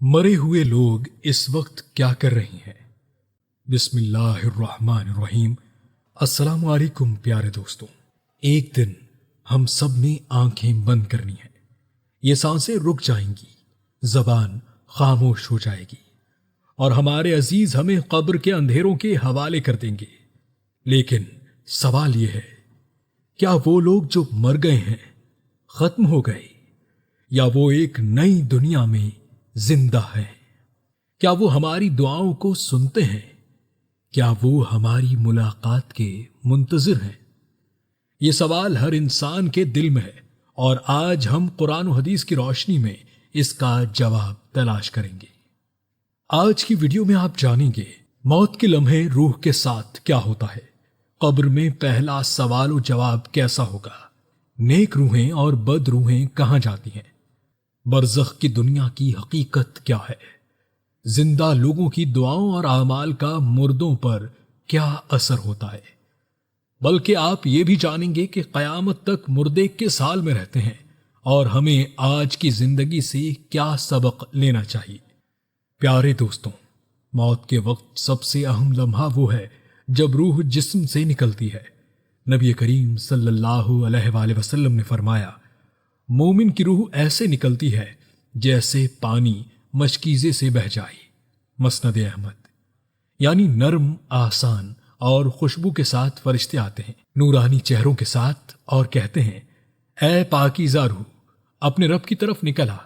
مرے ہوئے لوگ اس وقت کیا کر رہے ہیں؟ بسم اللہ الرحمن الرحیم۔ السلام علیکم پیارے دوستوں۔ ایک دن ہم سب نے آنکھیں بند کرنی ہیں، یہ سانسیں رک جائیں گی، زبان خاموش ہو جائے گی اور ہمارے عزیز ہمیں قبر کے اندھیروں کے حوالے کر دیں گے۔ لیکن سوال یہ ہے، کیا وہ لوگ جو مر گئے ہیں ختم ہو گئے، یا وہ ایک نئی دنیا میں زندہ ہے؟ کیا وہ ہماری دعاؤں کو سنتے ہیں؟ کیا وہ ہماری ملاقات کے منتظر ہیں؟ یہ سوال ہر انسان کے دل میں ہے، اور آج ہم قرآن و حدیث کی روشنی میں اس کا جواب تلاش کریں گے۔ آج کی ویڈیو میں آپ جانیں گے موت کے لمحے روح کے ساتھ کیا ہوتا ہے، قبر میں پہلا سوال و جواب کیسا ہوگا، نیک روحیں اور بد روحیں کہاں جاتی ہیں، برزخ کی دنیا کی حقیقت کیا ہے، زندہ لوگوں کی دعاؤں اور اعمال کا مردوں پر کیا اثر ہوتا ہے، بلکہ آپ یہ بھی جانیں گے کہ قیامت تک مردے کس حال میں رہتے ہیں اور ہمیں آج کی زندگی سے کیا سبق لینا چاہیے۔ پیارے دوستوں، موت کے وقت سب سے اہم لمحہ وہ ہے جب روح جسم سے نکلتی ہے۔ نبی کریم صلی اللہ علیہ وآلہ وسلم نے فرمایا، مومن کی روح ایسے نکلتی ہے جیسے پانی مشکیزے سے بہہ جائے۔ مسند احمد۔ یعنی نرم، آسان اور خوشبو کے ساتھ فرشتے آتے ہیں نورانی چہروں کے ساتھ اور کہتے ہیں، اے پاکیزہ روح، اپنے رب کی طرف نکل آ،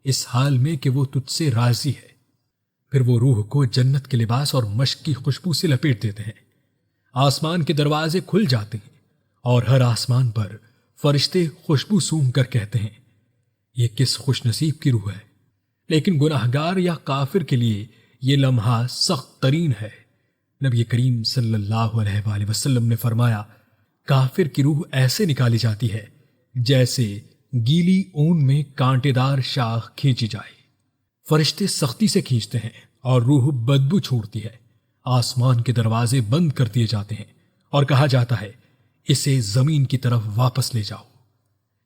اس حال میں کہ وہ تجھ سے راضی ہے۔ پھر وہ روح کو جنت کے لباس اور مشک کی خوشبو سے لپیٹ دیتے ہیں، آسمان کے دروازے کھل جاتے ہیں اور ہر آسمان پر فرشتے خوشبو سونگھ کر کہتے ہیں، یہ کس خوش نصیب کی روح ہے۔ لیکن گناہگار یا کافر کے لیے یہ لمحہ سخت ترین ہے۔ نبی کریم صلی اللہ علیہ وآلہ وسلم نے فرمایا، کافر کی روح ایسے نکالی جاتی ہے جیسے گیلی اون میں کانٹے دار شاخ کھینچی جائے۔ فرشتے سختی سے کھینچتے ہیں اور روح بدبو چھوڑتی ہے، آسمان کے دروازے بند کر دیے جاتے ہیں اور کہا جاتا ہے، اسے زمین کی طرف واپس لے جاؤ۔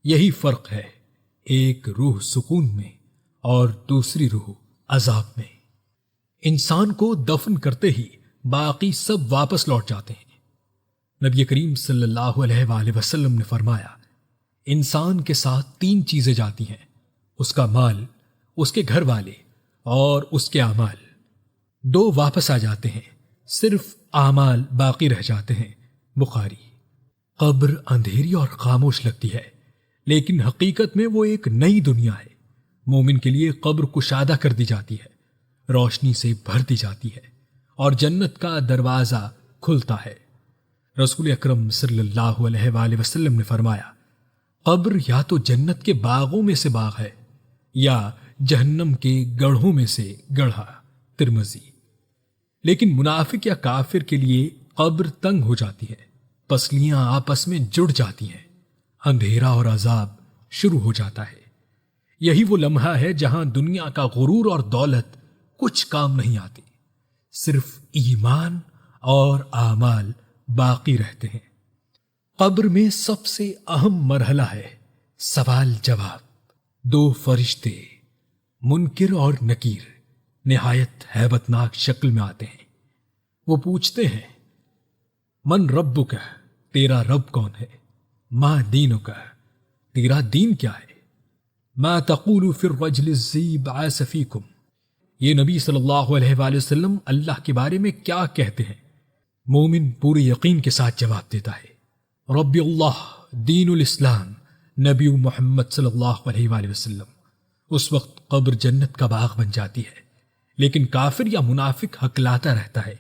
یہی فرق ہے ایک روح سکون میں اور دوسری روح عذاب میں۔ انسان کو دفن کرتے ہی باقی سب واپس لوٹ جاتے ہیں۔ نبی کریم صلی اللہ علیہ وآلہ وسلم نے فرمایا، انسان کے ساتھ 3 چیزیں جاتی ہیں، اس کا مال، اس کے گھر والے اور اس کے اعمال۔ 2 واپس آ جاتے ہیں، صرف اعمال باقی رہ جاتے ہیں۔ بخاری۔ قبر اندھیری اور خاموش لگتی ہے، لیکن حقیقت میں وہ ایک نئی دنیا ہے۔ مومن کے لیے قبر کشادہ کر دی جاتی ہے، روشنی سے بھر دی جاتی ہے اور جنت کا دروازہ کھلتا ہے۔ رسول اکرم صلی اللہ علیہ وآلہ وسلم نے فرمایا، قبر یا تو جنت کے باغوں میں سے باغ ہے یا جہنم کے گڑھوں میں سے گڑھا۔ ترمذی۔ لیکن منافق یا کافر کے لیے قبر تنگ ہو جاتی ہے، پسلیاں آپس میں جڑ جاتی ہیں، اندھیرا اور عذاب شروع ہو جاتا ہے۔ یہی وہ لمحہ ہے جہاں دنیا کا غرور اور دولت کچھ کام نہیں آتی، صرف ایمان اور اعمال باقی رہتے ہیں۔ قبر میں سب سے اہم مرحلہ ہے سوال جواب۔ 2 فرشتے، منکر اور نکیر، نہایت ہیبتناک شکل میں آتے ہیں۔ وہ پوچھتے ہیں، من ربک، تیرا رب کون ہے؟ ما دینک، تیرا دین کیا ہے؟ ما تقول فی الرجل الذی بعث فیکم، یہ نبی صلی اللہ علیہ وآلہ وسلم اللہ کے بارے میں کیا کہتے ہیں؟ مومن پورے یقین کے ساتھ جواب دیتا ہے، رب اللہ دین الاسلام، نبی محمد صلی اللہ علیہ وآلہ وسلم۔ اس وقت قبر جنت کا باغ بن جاتی ہے، لیکن کافر یا منافق ہکلاتا رہتا ہے،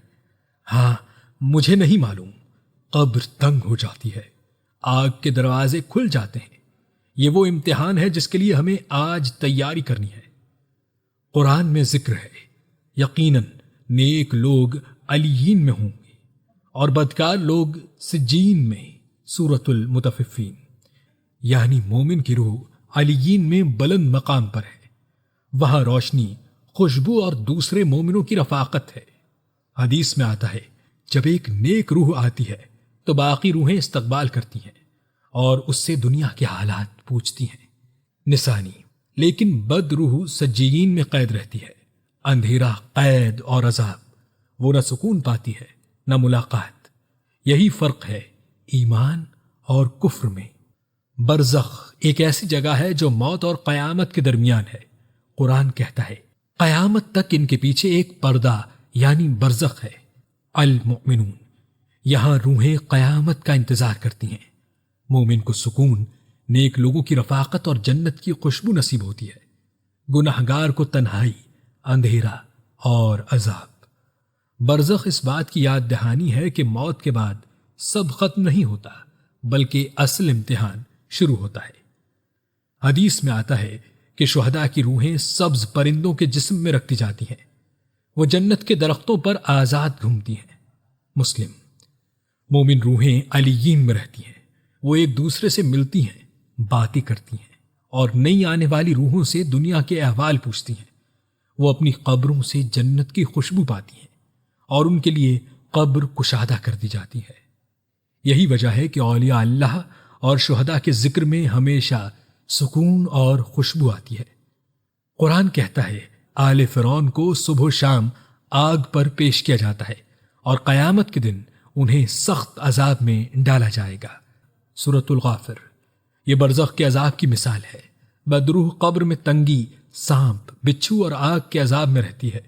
ہاں مجھے نہیں معلوم۔ قبر تنگ ہو جاتی ہے، آگ کے دروازے کھل جاتے ہیں۔ یہ وہ امتحان ہے جس کے لیے ہمیں آج تیاری کرنی ہے۔ قرآن میں ذکر ہے، یقیناً نیک لوگ علیین میں ہوں گے اور بدکار لوگ سجین میں۔ سورۃ المطففین۔ یعنی مومن کی روح علیین میں بلند مقام پر ہے، وہاں روشنی، خوشبو اور دوسرے مومنوں کی رفاقت ہے۔ حدیث میں آتا ہے، جب ایک نیک روح آتی ہے تو باقی روحیں استقبال کرتی ہیں اور اس سے دنیا کے حالات پوچھتی ہیں۔ نسانی۔ لیکن بد روح سجین میں قید رہتی ہے۔ اندھیرا، قید اور عذاب، وہ نہ سکون پاتی ہے نہ ملاقات۔ یہی فرق ہے ایمان اور کفر میں۔ برزخ ایک ایسی جگہ ہے جو موت اور قیامت کے درمیان ہے۔ قرآن کہتا ہے قیامت تک ان کے پیچھے ایک پردہ یعنی برزخ ہے۔ المؤمنون، یہاں روحیں قیامت کا انتظار کرتی ہیں۔ مومن کو سکون، نیک لوگوں کی رفاقت اور جنت کی خوشبو نصیب ہوتی ہے۔ گناہگار کو تنہائی، اندھیرا اور عذاب۔ برزخ اس بات کی یاد دہانی ہے کہ موت کے بعد سب ختم نہیں ہوتا، بلکہ اصل امتحان شروع ہوتا ہے۔ حدیث میں آتا ہے کہ شہداء کی روحیں سبز پرندوں کے جسم میں رکھی جاتی ہیں۔ وہ جنت کے درختوں پر آزاد گھومتی ہیں۔ مسلم، مومن روحیں علیین میں رہتی ہیں۔ وہ ایک دوسرے سے ملتی ہیں، باتیں کرتی ہیں اور نئی آنے والی روحوں سے دنیا کے احوال پوچھتی ہیں۔ وہ اپنی قبروں سے جنت کی خوشبو پاتی ہیں اور ان کے لیے قبر کشادہ کر دی جاتی ہے۔ یہی وجہ ہے کہ اولیاء اللہ اور شہداء کے ذکر میں ہمیشہ سکون اور خوشبو آتی ہے۔ قرآن کہتا ہے آل فرعون کو صبح و شام آگ پر پیش کیا جاتا ہے اور قیامت کے دن انہیں سخت عذاب میں ڈالا جائے گا۔ سورۃ الغافر۔ یہ برزخ کے عذاب کی مثال ہے۔ بدروح قبر میں تنگی، سانپ، بچھو اور آگ کے عذاب میں رہتی ہے۔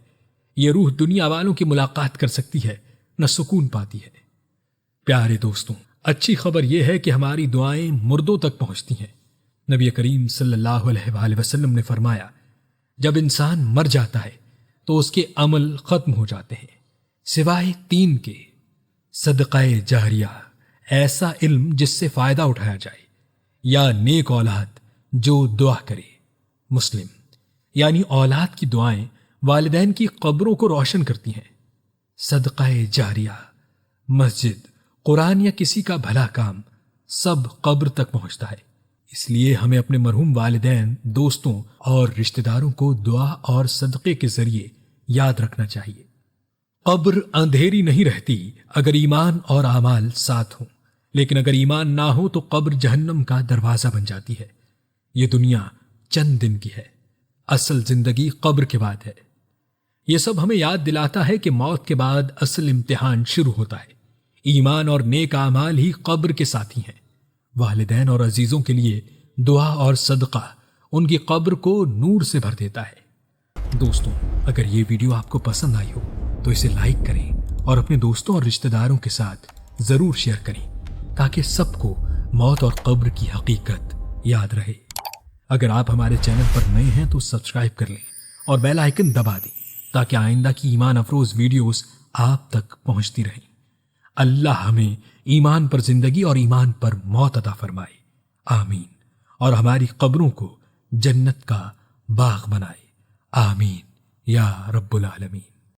یہ روح دنیا والوں کی ملاقات کر سکتی ہے، نہ سکون پاتی ہے۔ پیارے دوستوں، اچھی خبر یہ ہے کہ ہماری دعائیں مردوں تک پہنچتی ہیں۔ نبی کریم صلی اللہ علیہ وآلہ وسلم نے فرمایا جب انسان مر جاتا ہے تو اس کے عمل ختم ہو جاتے ہیں سوائے 3 کے: صدقہ جاریہ، ایسا علم جس سے فائدہ اٹھایا جائے، یا نیک اولاد جو دعا کرے۔ مسلم، یعنی اولاد کی دعائیں والدین کی قبروں کو روشن کرتی ہیں۔ صدقہ جاریہ، مسجد، قرآن یا کسی کا بھلا کام، سب قبر تک پہنچتا ہے۔ اس لیے ہمیں اپنے مرحوم والدین، دوستوں اور رشتہ داروں کو دعا اور صدقے کے ذریعے یاد رکھنا چاہیے۔ قبر اندھیری نہیں رہتی اگر ایمان اور اعمال ساتھ ہوں، لیکن اگر ایمان نہ ہو تو قبر جہنم کا دروازہ بن جاتی ہے۔ یہ دنیا چند دن کی ہے، اصل زندگی قبر کے بعد ہے۔ یہ سب ہمیں یاد دلاتا ہے کہ موت کے بعد اصل امتحان شروع ہوتا ہے۔ ایمان اور نیک اعمال ہی قبر کے ساتھی ہیں۔ والدین اور عزیزوں کے لیے دعا اور صدقہ ان کی قبر کو نور سے بھر دیتا ہے۔ دوستوں، اگر یہ ویڈیو آپ کو پسند آئی ہو تو اسے لائک کریں اور اپنے دوستوں اور رشتہ داروں کے ساتھ ضرور شیئر کریں تاکہ سب کو موت اور قبر کی حقیقت یاد رہے۔ اگر آپ ہمارے چینل پر نئے ہیں تو سبسکرائب کر لیں اور بیل آئیکن دبا دیں تاکہ آئندہ کی ایمان افروز ویڈیوز آپ تک پہنچتی رہیں۔ اللہ ہمیں ایمان پر زندگی اور ایمان پر موت عطا فرمائے، آمین، اور ہماری قبروں کو جنت کا باغ بنائے، آمین یا رب العالمین۔